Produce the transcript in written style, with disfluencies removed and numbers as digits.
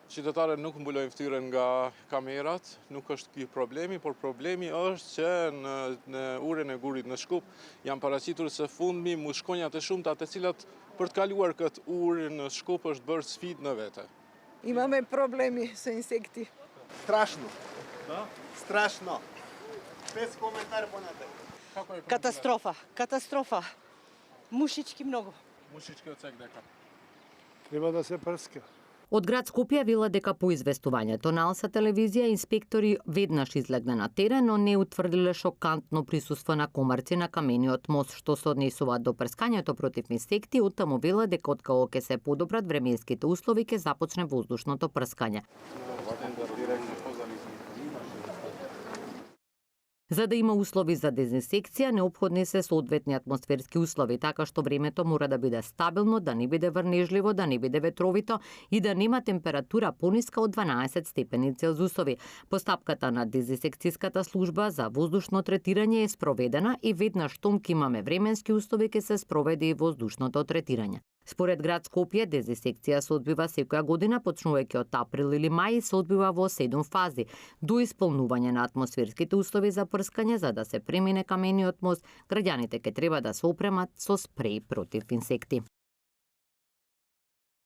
Qytetarët nuk mbulojnë fytyrën nga kamerat, nuk është ky problemi, por problemi është që në urën e Gurit në Shkup janë paraqitur së fundmi mushkonja të shumta, të cilat për të kaluar këtë urë në Shkup është bërë sfidë në vete. Имаме проблеми со инсекти. Страшно. Да? Страшно. Без коментар понатаму. Катастрофа. Мушички многу. Мушички од секаде. Треба да се прска. Од град Скопје вела дека по известувањето на Алса телевизија инспектори веднаш излегна на терен, но не утврдиле шокантно присуство на комарци на камениот мост, што се однесуваат до прскањето против инсекти. Оттаму вела дека откако ќе се подобрат временските услови ќе започне воздушното прскање. За да има услови за дезинсекција, неопходни се соодветни атмосферски услови, така што времето мора да биде стабилно, да не биде врнежливо, да не биде ветровито и да нема температура пониска од 12 степени Целзусови. Постапката на дезинсекцијската служба за воздушно третирање е спроведена и веднаш штом ќе имаме временски услови ќе се спроведе и воздушното третирање. Според град Скопје, дезинсекција се одбива секоја година, почнувајќи од април или мај и се одбива во 7 фази, до исполнување на атмосферските услови за прскање. За да се премине камениот мост, граѓаните ќе треба да се опремат со спреј против инсекти.